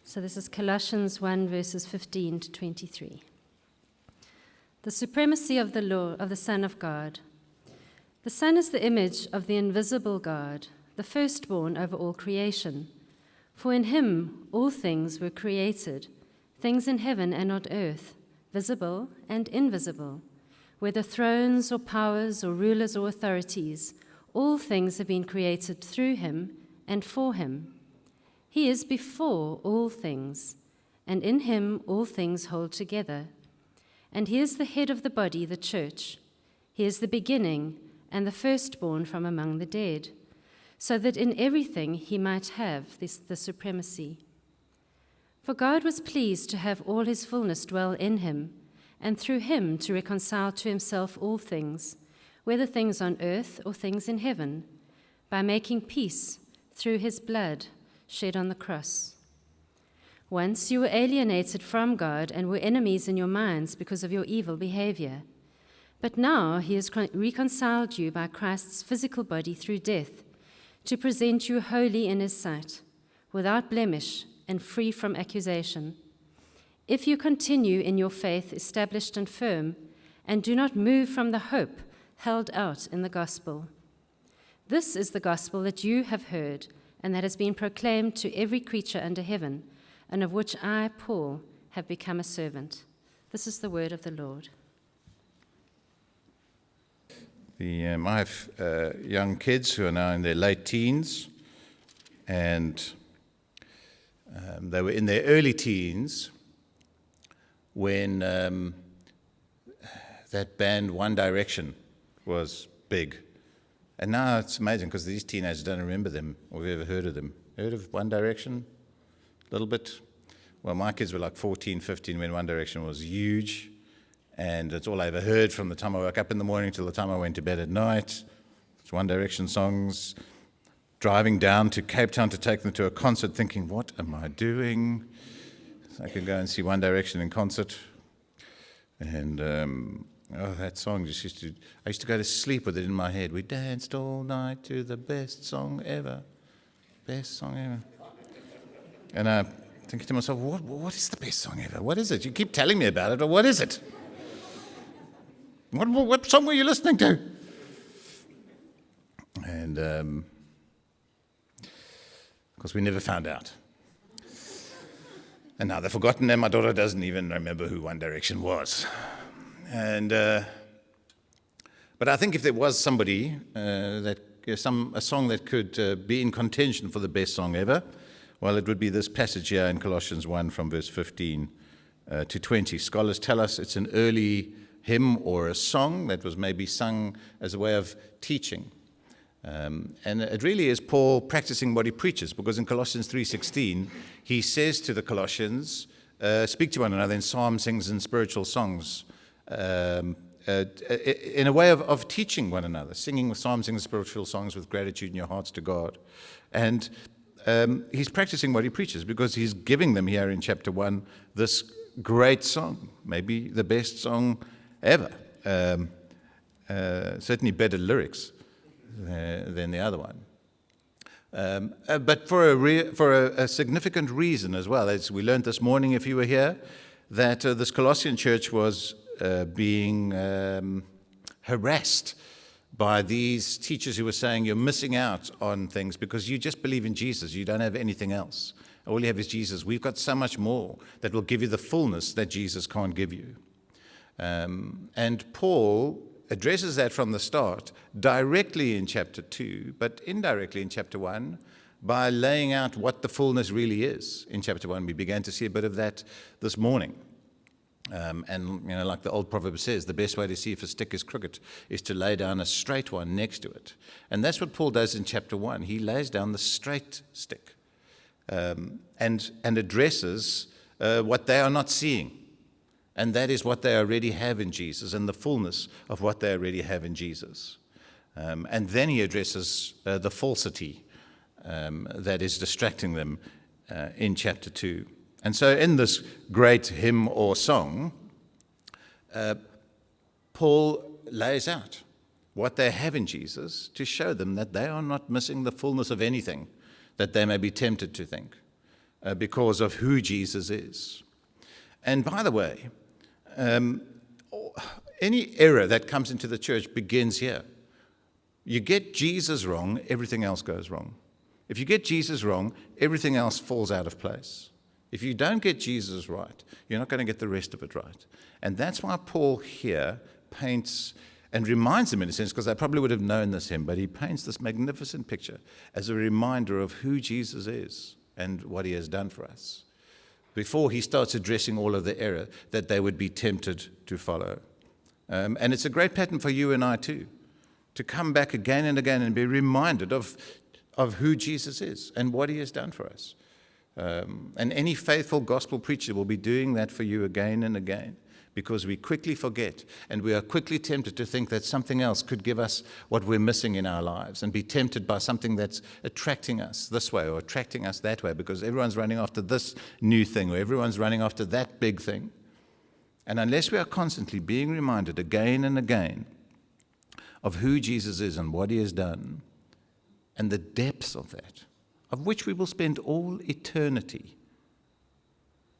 So this is Colossians 1, verses 15 to 23. The supremacy of the law of the Son of God. The Son is the image of the invisible God, the firstborn over all creation. For in him all things were created, things in heaven and on earth, visible and invisible. Whether thrones or powers or rulers or authorities, all things have been created through him and for him. He is before all things, and in him all things hold together. And he is the head of the body, the church. He is the beginning and the firstborn from among the dead, so that in everything he might have the supremacy. For God was pleased to have all his fullness dwell in him, and through him to reconcile to himself all things, whether things on earth or things in heaven, by making peace through his blood shed on the cross. Once you were alienated from God and were enemies in your minds because of your evil behavior. But now he has reconciled you by Christ's physical body through death, to present you holy in his sight, without blemish and free from accusation. If you continue in your faith established and firm, and do not move from the hope held out in the gospel. This is the gospel that you have heard, and that has been proclaimed to every creature under heaven, and of which I, Paul, have become a servant. This is the word of the Lord. I have young kids who are now in their late teens, and they were in their early teens when that band One Direction was big. And now it's amazing because these teenagers don't remember them or have ever heard of them. Heard of One Direction? A little bit? Well, my kids were like 14, 15 when One Direction was huge. And it's all I ever heard from the time I woke up in the morning till the time I went to bed at night. It's One Direction songs. Driving down to Cape Town to take them to a concert thinking, what am I doing? So I could go and see One Direction in concert. And that song I used to go to sleep with it in my head. We danced all night to the best song ever. Best song ever. And I'm thinking to myself, what is the best song ever? What is it? You keep telling me about it, but what is it? What song were you listening to? And of course, we never found out. And now they've forgotten them. My daughter doesn't even remember who One Direction was. And but I think if there was somebody a song that could be in contention for the best song ever, well, it would be this passage here in Colossians 1 from verse 15 to 20. Scholars tell us it's an early hymn or a song that was maybe sung as a way of teaching. And it really is Paul practicing what he preaches, because in Colossians 3:16, he says to the Colossians, speak to one another in psalms, hymns, and spiritual songs, in a way of teaching one another, singing psalms and spiritual songs with gratitude in your hearts to God. And he's practicing what he preaches, because he's giving them here in chapter 1 this great song, maybe the best song ever. Certainly better lyrics than the other one. But for a significant reason as well, as we learned this morning if you were here, that this Colossian church was being harassed by these teachers who were saying you're missing out on things because you just believe in Jesus. You don't have anything else. All you have is Jesus. We've got so much more that will give you the fullness that Jesus can't give you. And Paul addresses that from the start, directly in chapter 2, but indirectly in chapter 1, by laying out what the fullness really is. In chapter 1, we began to see a bit of that this morning. And, like the old proverb says, the best way to see if a stick is crooked is to lay down a straight one next to it. And that's what Paul does in chapter 1. He lays down the straight stick and addresses what they are not seeing. And that is what they already have in Jesus, and the fullness of what they already have in Jesus. And then he addresses the falsity that is distracting them in chapter 2. And so in this great hymn or song, Paul lays out what they have in Jesus to show them that they are not missing the fullness of anything that they may be tempted to think. because of who Jesus is. And by the way, any error that comes into the church begins here. You get Jesus wrong, everything else goes wrong. If you get Jesus wrong, everything else falls out of place. If you don't get Jesus right, you're not going to get the rest of it right. And that's why Paul here paints and reminds them, in a sense, because they probably would have known this hymn, but he paints this magnificent picture as a reminder of who Jesus is and what he has done for us, before he starts addressing all of the error that they would be tempted to follow. And it's a great pattern for you and I too, to come back again and again and be reminded of who Jesus is and what he has done for us. And any faithful gospel preacher will be doing that for you again and again, because we quickly forget and we are quickly tempted to think that something else could give us what we're missing in our lives, and be tempted by something that's attracting us this way or attracting us that way, because everyone's running after this new thing or everyone's running after that big thing. And unless we are constantly being reminded again and again of who Jesus is and what he has done, and the depths of that, of which we will spend all eternity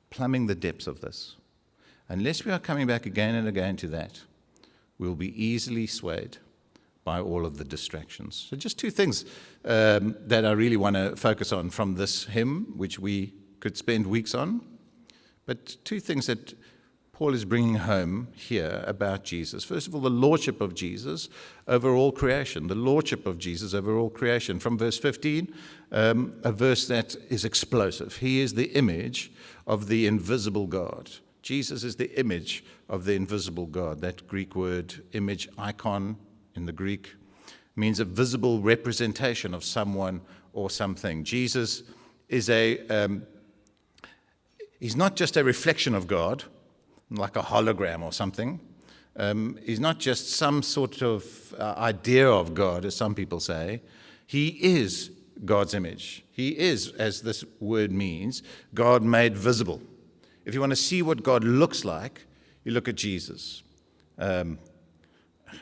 plumbing the depths of this, unless we are coming back again and again to that, we'll be easily swayed by all of the distractions. So just two things that I really want to focus on from this hymn, which we could spend weeks on, but two things that Paul is bringing home here about Jesus. First of all, the lordship of Jesus over all creation. The lordship of Jesus over all creation. From verse 15, a verse that is explosive. He is the image of the invisible God. Jesus is the image of the invisible God. That Greek word, image, icon in the Greek, means a visible representation of someone or something. Jesus is he's not just a reflection of God, like a hologram or something. He's not just some sort of idea of God, as some people say. He is God's image. He is, as this word means, God made visible. If you want to see what God looks like, you look at Jesus. This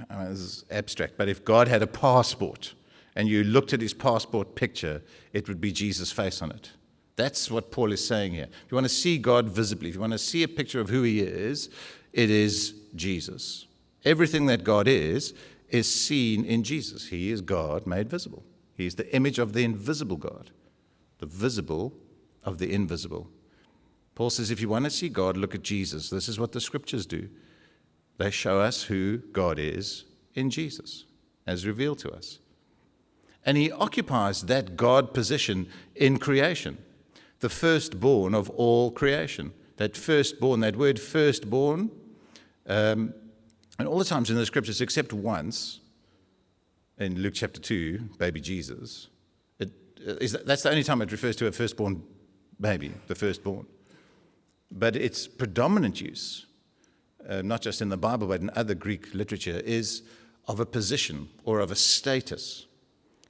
is abstract, but if God had a passport and you looked at his passport picture, it would be Jesus' face on it. That's what Paul is saying here. If you want to see God visibly, if you want to see a picture of who he is, it is Jesus. Everything that God is seen in Jesus. He is God made visible. He is the image of the invisible God, the visible of the invisible. Paul says, if you want to see God, look at Jesus. This is what the scriptures do. They show us who God is in Jesus, as revealed to us. And he occupies that God position in creation. The firstborn of all creation. That firstborn, that word firstborn, and all the times in the scriptures except once, in Luke chapter 2, baby Jesus, that's the only time it refers to a firstborn baby, the firstborn. But its predominant use, not just in the Bible but in other Greek literature, is of a position or of a status.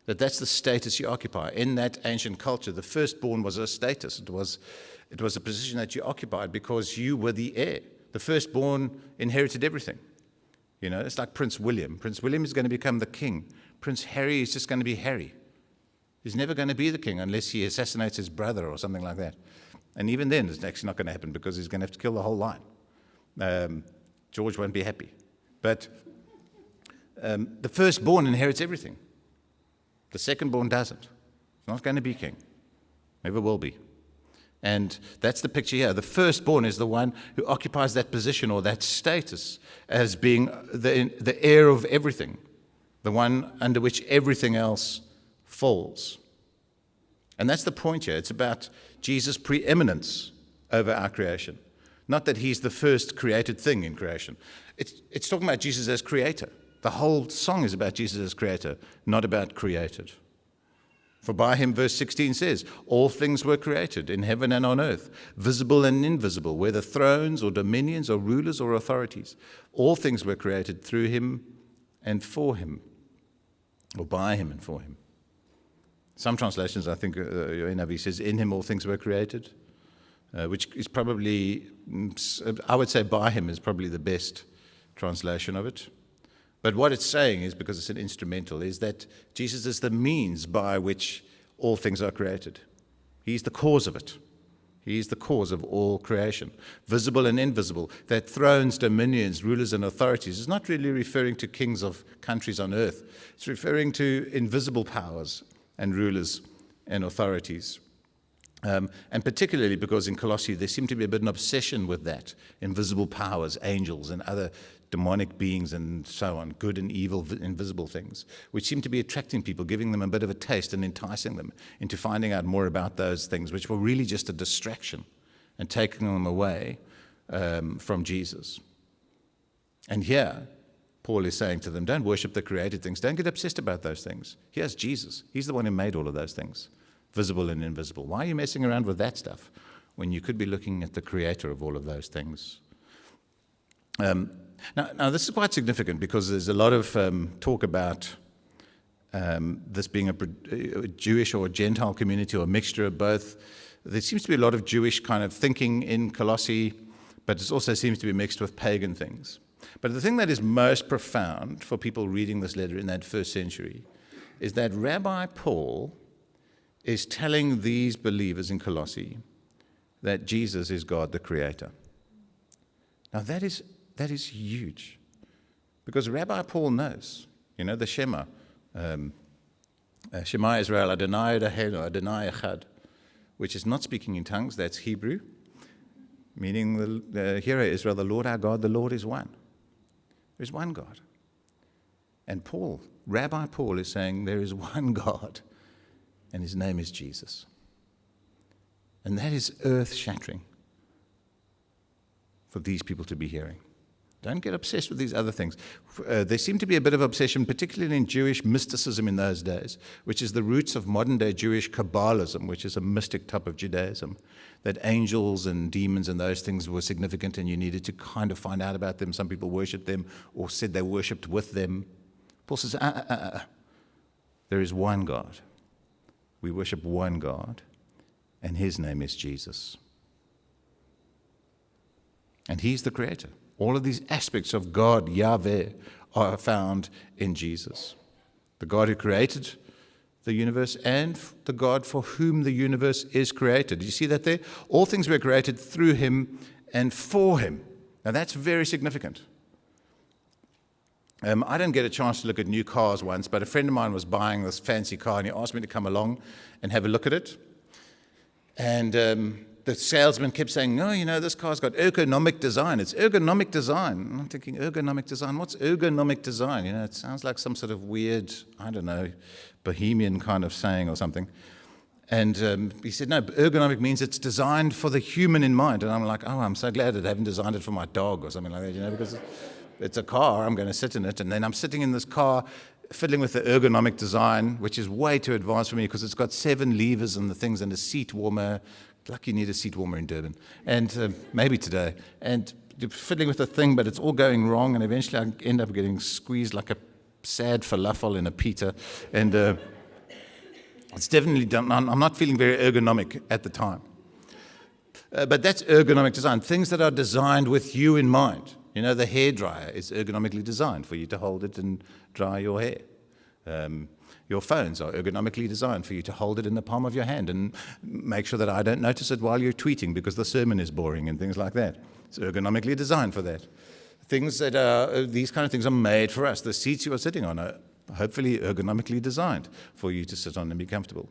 That's the status you occupy. In that ancient culture, the firstborn was a status. It was a position that you occupied because you were the heir. The firstborn inherited everything. You know, it's like Prince William. Prince William is going to become the king. Prince Harry is just going to be Harry. He's never going to be the king unless he assassinates his brother or something like that. And even then, it's actually not going to happen because he's going to have to kill the whole line. George won't be happy. But the firstborn inherits everything. The secondborn doesn't. He's not going to be king. Never will be. And that's the picture here. The firstborn is the one who occupies that position or that status as being the heir of everything, the one under which everything else falls. And that's the point here. It's about Jesus' preeminence over our creation. Not that he's the first created thing in creation. It's talking about Jesus as creator. The whole song is about Jesus as creator, not about created. For by him, verse 16 says, all things were created in heaven and on earth, visible and invisible, whether thrones or dominions or rulers or authorities. All things were created through him and for him, or by him and for him. Some translations, I think, NIV says, in him all things were created, which is probably, I would say by him is probably the best translation of it. But what it's saying is, because it's an instrumental, is that Jesus is the means by which all things are created. He's the cause of it. He is the cause of all creation, visible and invisible. That thrones, dominions, rulers, and authorities is not really referring to kings of countries on earth. It's referring to invisible powers and rulers and authorities. And particularly because in Colossae there seemed to be a bit of an obsession with that, invisible powers, angels, and other demonic beings and so on, good and evil, invisible things, which seemed to be attracting people, giving them a bit of a taste and enticing them into finding out more about those things, which were really just a distraction and taking them away from Jesus. And here, Paul is saying to them, don't worship the created things. Don't get obsessed about those things. Here's Jesus. He's the one who made all of those things, visible and invisible. Why are you messing around with that stuff when you could be looking at the creator of all of those things? Now, this is quite significant because there's a lot of talk about this being a Jewish or a Gentile community or a mixture of both. There seems to be a lot of Jewish kind of thinking in Colossae, but it also seems to be mixed with pagan things. But the thing that is most profound for people reading this letter in that first century is that Rabbi Paul is telling these believers in Colossae that Jesus is God the Creator. Now that is huge, because Rabbi Paul knows, the Shema, Shema Israel, Adonai Eloheinu, Adonai Echad, which is not speaking in tongues, that's Hebrew, meaning, Hear, Israel, the Lord our God, the Lord is one. There's one God. And Rabbi Paul is saying there is one God, and his name is Jesus. And that is earth-shattering for these people to be hearing. Don't get obsessed with these other things. There seemed to be a bit of obsession, particularly in Jewish mysticism in those days, which is the roots of modern-day Jewish Kabbalism, which is a mystic type of Judaism, that angels and demons and those things were significant and you needed to kind of find out about them. Some people worshipped them or said they worshipped with them. Paul says, there is one God. We worship one God, and his name is Jesus. And he's the creator. All of these aspects of God, Yahweh, are found in Jesus. The God who created the universe and the God for whom the universe is created. Do you see that there? All things were created through him and for him. Now that's very significant. I didn't get a chance to look at new cars once, but a friend of mine was buying this fancy car and he asked me to come along and have a look at it. And the salesman kept saying, no, this car's got ergonomic design. It's ergonomic design. And I'm thinking, ergonomic design? What's ergonomic design? It sounds like some sort of weird, bohemian kind of saying or something. And he said, no, ergonomic means it's designed for the human in mind. And I'm like, I'm so glad that I haven't designed it for my dog or something like that, because it's a car. I'm going to sit in it. And then I'm sitting in this car fiddling with the ergonomic design, which is way too advanced for me because it's got 7 levers and the things and a seat warmer. Lucky you need a seat warmer in Durban, and maybe today. And you're fiddling with the thing, but it's all going wrong, and eventually I end up getting squeezed like a sad falafel in a pita. And it's definitely done. I'm not feeling very ergonomic at the time. But that's ergonomic design, things that are designed with you in mind. The hairdryer is ergonomically designed for you to hold it and dry your hair. Your phones are ergonomically designed for you to hold it in the palm of your hand and make sure that I don't notice it while you're tweeting because the sermon is boring and things like that. It's ergonomically designed for that. These kind of things are made for us. The seats you are sitting on are hopefully ergonomically designed for you to sit on and be comfortable.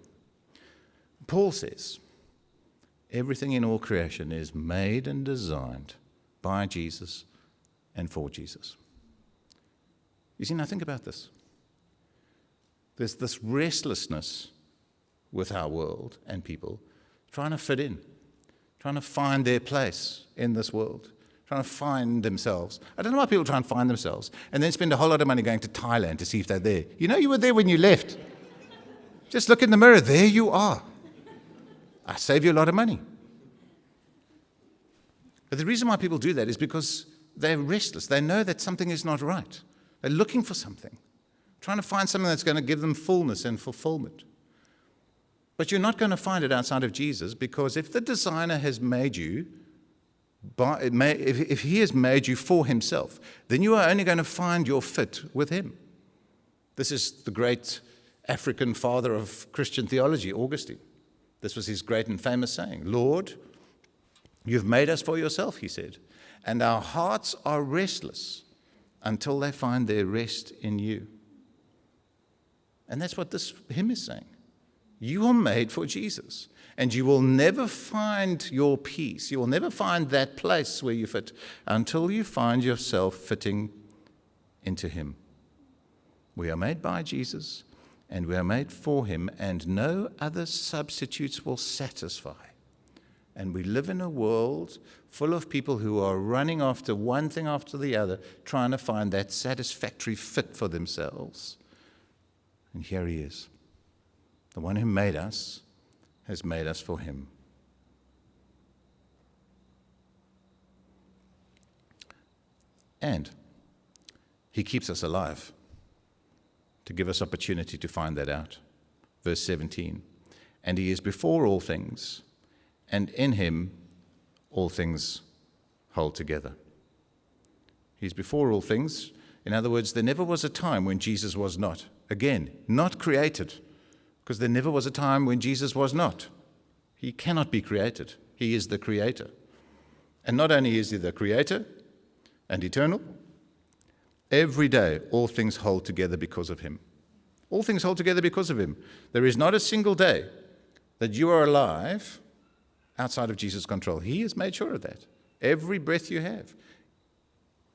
Paul says, everything in all creation is made and designed by Jesus and for Jesus. You see, now think about this. There's this restlessness with our world and people trying to fit in, trying to find their place in this world, trying to find themselves. I don't know why people try and find themselves and then spend a whole lot of money going to Thailand to see if they're there. You were there when you left. Just look in the mirror. There you are. I save you a lot of money. But the reason why people do that is because they're restless. They know that something is not right. They're looking for something. Trying to find something that's going to give them fullness and fulfillment. But you're not going to find it outside of Jesus, because if the designer has made you, if he has made you for himself, then you are only going to find your fit with him. This is the great African father of Christian theology, Augustine. This was his great and famous saying, Lord, You've made us for yourself, he said, and our hearts are restless until they find their rest in you. And that's what this hymn is saying. You are made for Jesus, and you will never find your peace. You will never find that place where you fit until you find yourself fitting into him. We are made by Jesus, and we are made for him, and no other substitutes will satisfy. And we live in a world full of people who are running after one thing after the other, trying to find that satisfactory fit for themselves. And here he is. The one who made us has made us for him. And he keeps us alive to give us opportunity to find that out. Verse 17, and he is before all things, and in him all things hold together. He's before all things. In other words, there never was a time when Jesus was not. Again, not created, because there never was a time when Jesus was not. He cannot be created. He is the creator. And not only is he the creator and eternal, every day all things hold together because of him. All things hold together because of him. There is not a single day that you are alive outside of Jesus' control. He has made sure of that. Every breath you have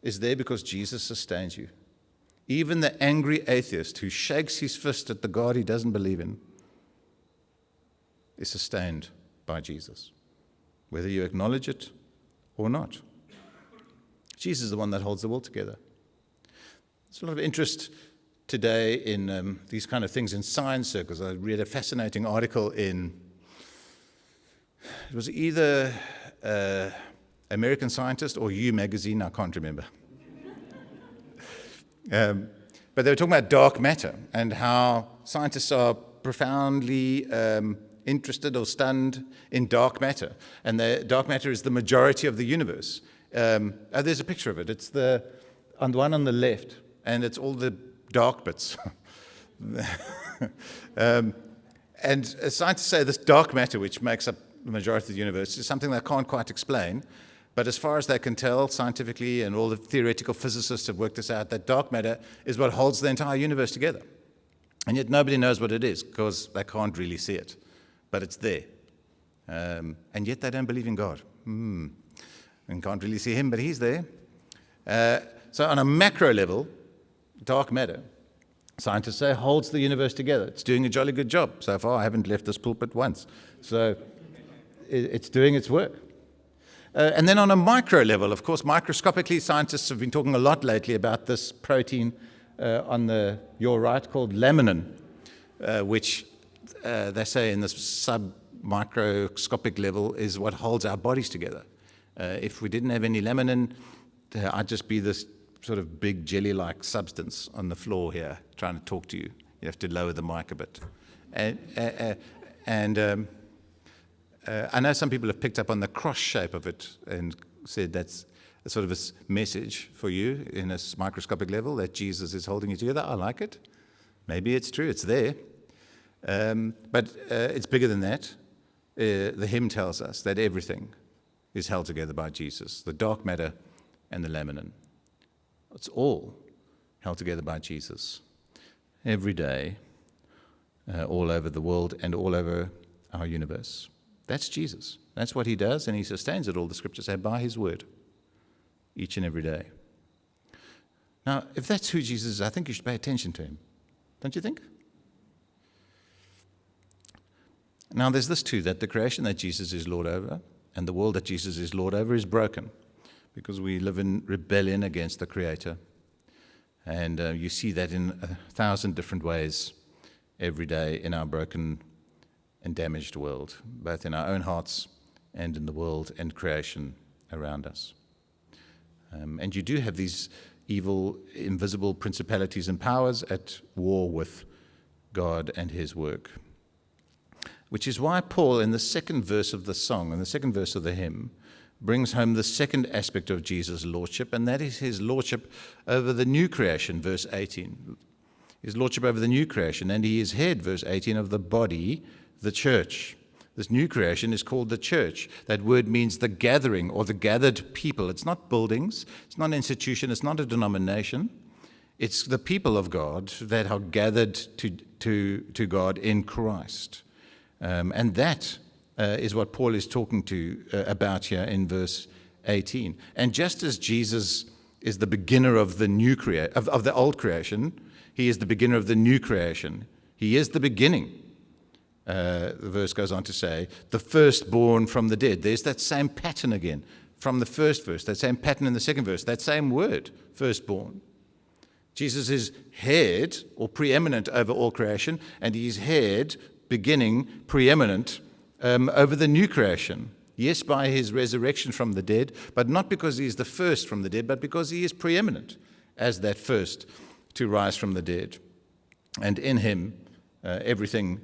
is there because Jesus sustains you. Even the angry atheist who shakes his fist at the God he doesn't believe in is sustained by Jesus, whether you acknowledge it or not. Jesus is the one that holds the world together. There's a lot of interest today in these kind of things in science circles. I read a fascinating article in, it was either American Scientist or You magazine, I can't remember. But they were talking about dark matter and how scientists are profoundly interested or stunned in dark matter. And the dark matter is the majority of the universe. There's a picture of it. It's the one on the left, and it's all the dark bits. And scientists say this dark matter, which makes up the majority of the universe, is something they can't quite explain. But as far as they can tell scientifically, and all the theoretical physicists have worked this out, that dark matter is what holds the entire universe together. And yet nobody knows what it is because they can't really see it. But it's there. And yet they don't believe in God. And can't really see him, but he's there. So on a macro level, dark matter, scientists say, holds the universe together. It's doing a jolly good job. So far, I haven't left this pulpit once. So it's doing its work. And then on a micro level, of course, microscopically, scientists have been talking a lot lately about this protein on your right called laminin, which they say in this sub-microscopic level is what holds our bodies together. If we didn't have any laminin, I'd just be this sort of big jelly-like substance on the floor here trying to talk to you. You have to lower the mic a bit. I know some people have picked up on the cross shape of it and said that's a sort of a message for you in a microscopic level that Jesus is holding you together. I like it. Maybe it's true. It's there. But it's bigger than that. The hymn tells us that everything is held together by Jesus, the dark matter and the laminin. It's all held together by Jesus. Every day, all over the world and all over our universe. That's Jesus. That's what he does, and he sustains it, all the scriptures say, by his word, each and every day. Now, if that's who Jesus is, I think you should pay attention to him. Don't you think? Now, there's this too, that the creation that Jesus is Lord over and the world that Jesus is Lord over is broken because we live in rebellion against the Creator. And you see that in 1,000 different ways every day in our broken and damaged world, both in our own hearts and in the world and creation around us. And you do have these evil, invisible principalities and powers at war with God and his work. Which is why Paul, in the second verse of the song, in the second verse of the hymn, brings home the second aspect of Jesus' lordship, and that is his lordship over the new creation, verse 18. His lordship over the new creation, and he is head, verse 18, of the body, the church. This new creation is called the church. That word means the gathering or the gathered people. It's not buildings. It's not an institution. It's not a denomination. It's the people of God that are gathered to God in Christ. And that is what Paul is talking about here in verse 18. And just as Jesus is the beginner of the of the old creation, he is the beginner of the new creation. He is the beginning. The verse goes on to say, the firstborn from the dead. There's that same pattern again from the first verse, that same pattern in the second verse, that same word, firstborn. Jesus is head or preeminent over all creation, and he's head, beginning, preeminent over the new creation. Yes, by his resurrection from the dead, but not because he is the first from the dead, but because he is preeminent as that first to rise from the dead. And in him, everything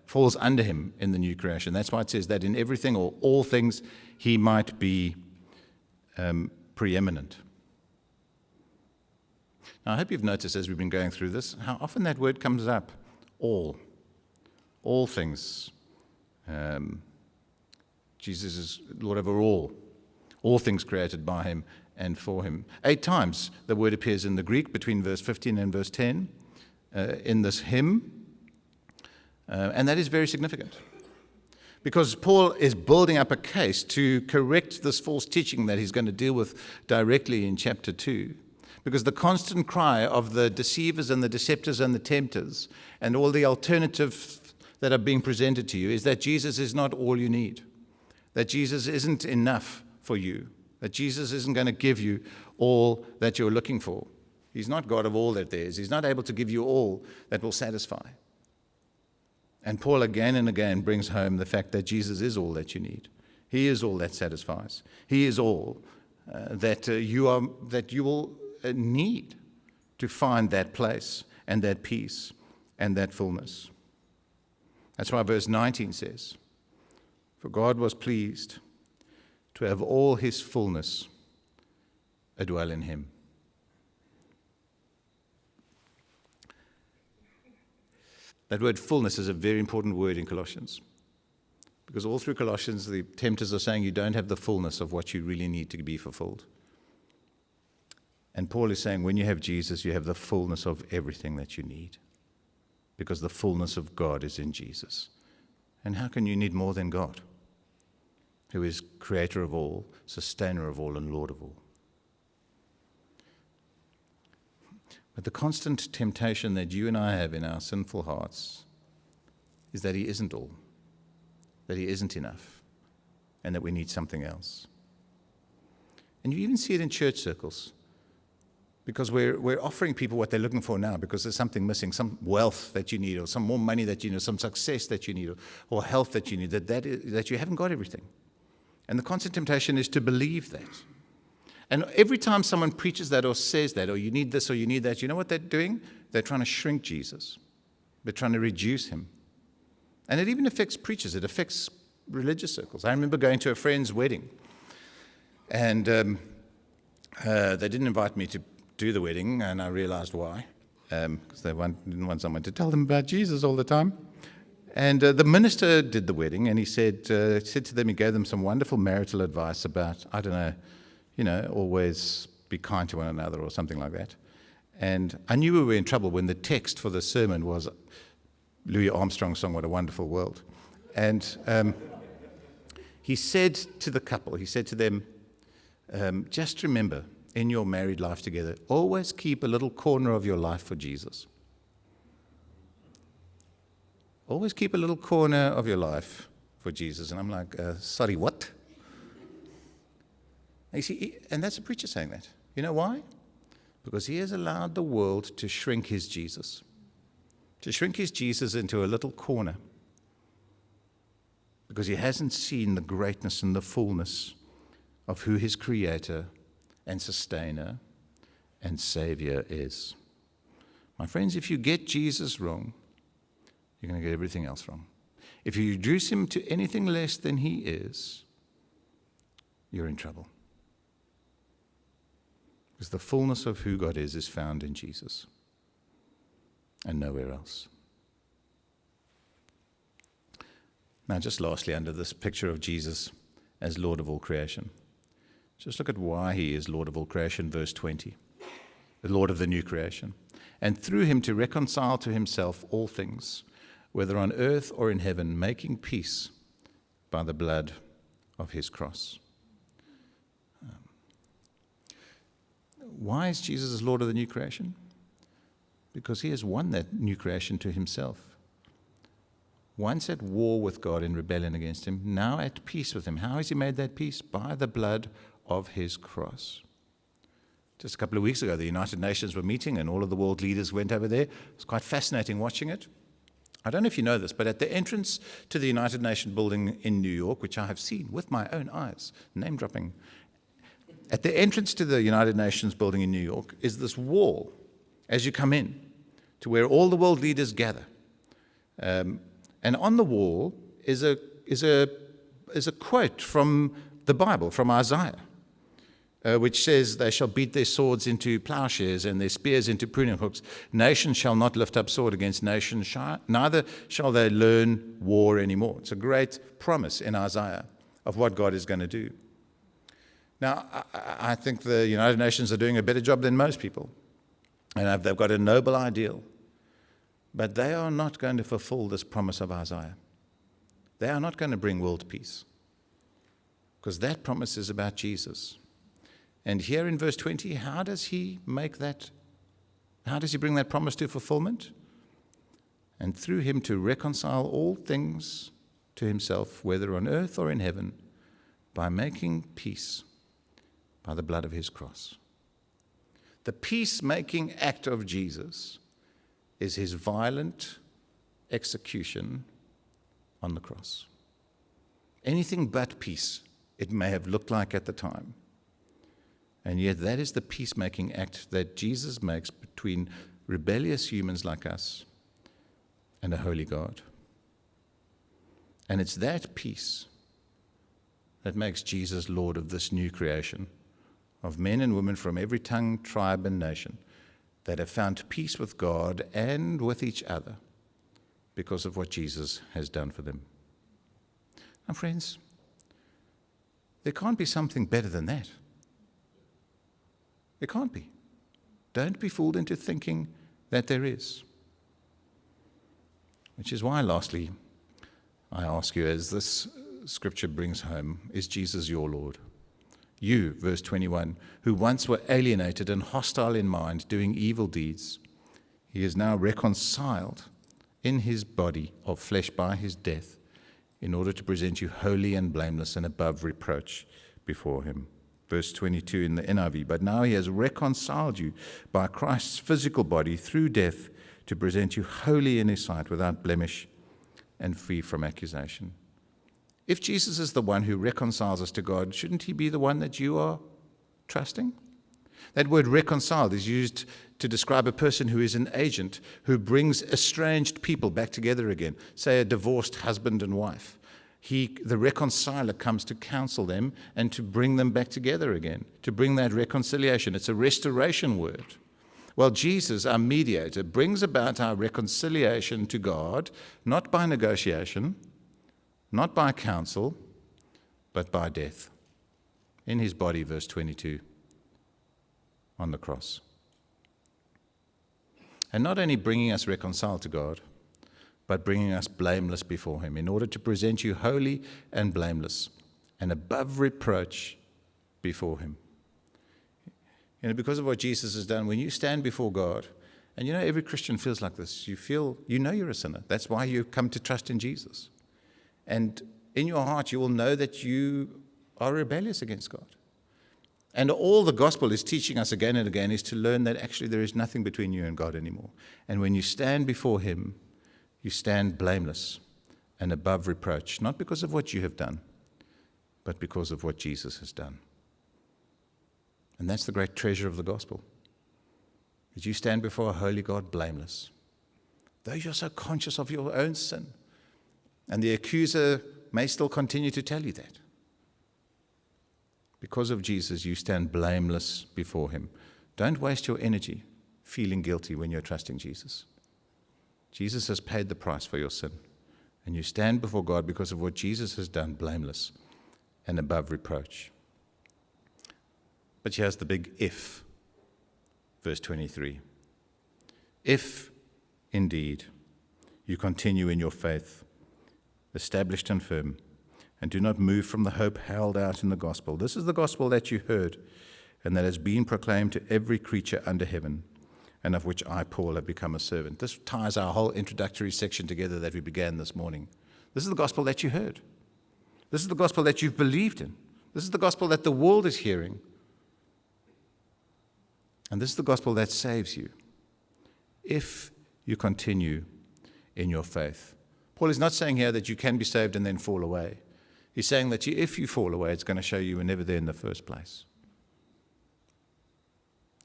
falls under him in the new creation. That's why it says that in everything or all things, he might be preeminent. Now, I hope you've noticed as we've been going through this, how often that word comes up. All things. Jesus is Lord over all things created by him and for him. 8 times the word appears in the Greek between verse 15 and verse 10 in this hymn, and that is very significant because Paul is building up a case to correct this false teaching that he's going to deal with directly in chapter 2. Because the constant cry of the deceivers and the deceptors and the tempters and all the alternatives that are being presented to you is that Jesus is not all you need, that Jesus isn't enough for you, that Jesus isn't going to give you all that you're looking for. He's not God of all that there is. He's not able to give you all that will satisfy. And Paul again and again brings home the fact that Jesus is all that you need. He is all that satisfies. He is all that you will need to find that place and that peace and that fullness. That's why verse 19 says, for God was pleased to have all his fullness dwell in him. That word fullness is a very important word in Colossians, because all through Colossians the tempters are saying you don't have the fullness of what you really need to be fulfilled. And Paul is saying when you have Jesus, you have the fullness of everything that you need, because the fullness of God is in Jesus. And how can you need more than God, who is creator of all, sustainer of all, and Lord of all? But the constant temptation that you and I have in our sinful hearts is that he isn't all, that he isn't enough, and that we need something else. And you even see it in church circles. Because we're offering people what they're looking for now because there's something missing, some wealth that you need, or some more money that you need, or some success that you need, or health that you need, that you haven't got everything. And the constant temptation is to believe that. And every time someone preaches that or says that, or you need this or you need that, you know what they're doing? They're trying to shrink Jesus. They're trying to reduce him. And it even affects preachers. It affects religious circles. I remember going to a friend's wedding, and they didn't invite me to do the wedding, and I realized why, because they didn't want someone to tell them about Jesus all the time. And the minister did the wedding, and he said to them, he gave them some wonderful marital advice about, always be kind to one another or something like that. And I knew we were in trouble when the text for the sermon was Louis Armstrong's song, What a Wonderful World. And he said to the couple, he said to them, just remember, in your married life together, always keep a little corner of your life for Jesus. Always keep a little corner of your life for Jesus. And I'm like, sorry, what? And you see, and that's a preacher saying that. You know why? Because he has allowed the world to shrink his Jesus. To shrink his Jesus into a little corner. Because he hasn't seen the greatness and the fullness of who his creator and sustainer and Saviour is. My friends, if you get Jesus wrong, you're going to get everything else wrong. If you reduce him to anything less than he is, you're in trouble. Because the fullness of who God is found in Jesus and nowhere else. Now, just lastly, under this picture of Jesus as Lord of all creation, just look at why he is Lord of all creation, verse 20, the Lord of the new creation. And through him to reconcile to himself all things, whether on earth or in heaven, making peace by the blood of his cross. Why is Jesus Lord of the new creation? Because he has won that new creation to himself. Once at war with God in rebellion against him, now at peace with him. How has he made that peace? By the blood of his cross. Just a couple of weeks ago, the United Nations were meeting and all of the world leaders went over there. It was quite fascinating watching it. I don't know if you know this, but at the entrance to the United Nations building in New York, which I have seen with my own eyes, name dropping, at the entrance to the United Nations building in New York is this wall as you come in to where all the world leaders gather. And on the wall is a quote from the Bible, from Isaiah, which says, "They shall beat their swords into plowshares and their spears into pruning hooks. Nation shall not lift up sword against nation, neither shall they learn war anymore." It's a great promise in Isaiah of what God is going to do. Now, I think the United Nations are doing a better job than most people, and they've got a noble ideal. But they are not going to fulfill this promise of Isaiah. They are not going to bring world peace, because that promise is about Jesus. And here in verse 20, how does he make that? How does he bring that promise to fulfillment? And through him to reconcile all things to himself, whether on earth or in heaven, by making peace by the blood of his cross. The peacemaking act of Jesus is his violent execution on the cross. Anything but peace it may have looked like at the time. And yet that is the peacemaking act that Jesus makes between rebellious humans like us and a holy God. And it's that peace that makes Jesus Lord of this new creation, of men and women from every tongue, tribe, and nation that have found peace with God and with each other because of what Jesus has done for them. Now, friends, there can't be something better than that. There can't be. Don't be fooled into thinking that there is. Which is why, lastly, I ask you, as this scripture brings home, is Jesus your Lord? You, verse 21, who once were alienated and hostile in mind, doing evil deeds, he is now reconciled in his body of flesh by his death, in order to present you holy and blameless and above reproach before him. Verse 22 in the NIV, but now he has reconciled you by Christ's physical body through death to present you holy in his sight, without blemish and free from accusation. If Jesus is the one who reconciles us to God, shouldn't he be the one that you are trusting? That word reconciled is used to describe a person who is an agent who brings estranged people back together again, say a divorced husband and wife. The reconciler comes to counsel them and to bring them back together again, to bring that reconciliation. It's a restoration word. Well, Jesus, our mediator, brings about our reconciliation to God, not by negotiation, not by counsel, but by death. In his body, verse 22, on the cross. And not only bringing us reconciled to God, but bringing us blameless before him, in order to present you holy and blameless and above reproach before him. Because of what Jesus has done, when you stand before God, and every Christian feels like this, you know you're a sinner. That's why you come to trust in Jesus. And in your heart, you will know that you are rebellious against God. And all the gospel is teaching us again and again is to learn that actually there is nothing between you and God anymore. And when you stand before him, you stand blameless and above reproach, not because of what you have done, but because of what Jesus has done. And that's the great treasure of the gospel, that you stand before a holy God blameless, though you're so conscious of your own sin. And the accuser may still continue to tell you that. Because of Jesus, you stand blameless before him. Don't waste your energy feeling guilty when you're trusting Jesus. Jesus has paid the price for your sin, And you stand before God because of what Jesus has done, blameless and above reproach. But here's the big if. Verse 23. If, indeed, you continue in your faith, established and firm, and do not move from the hope held out in the gospel. This is the gospel that you heard, and that has been proclaimed to every creature under heaven, and of which I, Paul, have become a servant. This ties our whole introductory section together that we began this morning. This is the gospel that you heard. This is the gospel that you've believed in. This is the gospel that the world is hearing. And this is the gospel that saves you, if you continue in your faith. Paul is not saying here that you can be saved and then fall away. He's saying that if you fall away, it's going to show you were never there in the first place.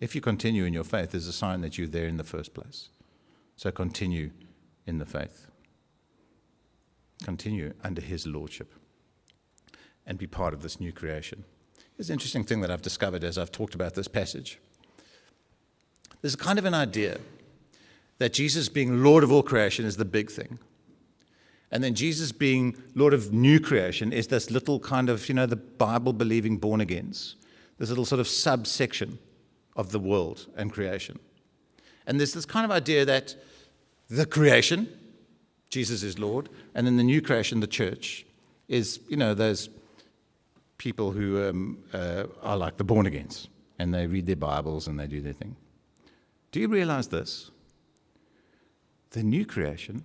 If you continue in your faith, there's a sign that you're there in the first place. So continue in the faith. Continue under his lordship and be part of this new creation. Here's an interesting thing that I've discovered as I've talked about this passage. There's kind of an idea that Jesus being Lord of all creation is the big thing. And then Jesus being Lord of new creation is this little kind of, the Bible-believing born-agains, this little sort of subsection of the world and creation. And there's this kind of idea that the creation, Jesus is Lord, and then the new creation, the church, is, those people who are like the born-agains, and they read their Bibles and they do their thing. Do you realize this? The new creation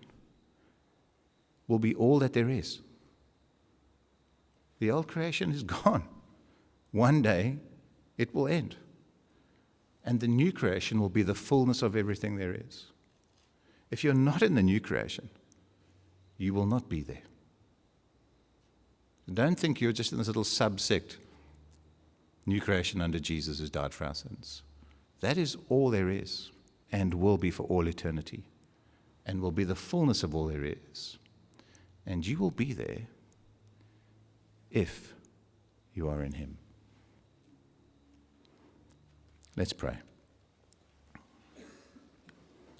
will be all that there is. The old creation is gone. One day it will end. And the new creation will be the fullness of everything there is. If you're not in the new creation, you will not be there. Don't think you're just in this little subsect, new creation under Jesus who's died for our sins. That is all there is and will be for all eternity and will be the fullness of all there is. And you will be there if you are in him. Let's pray.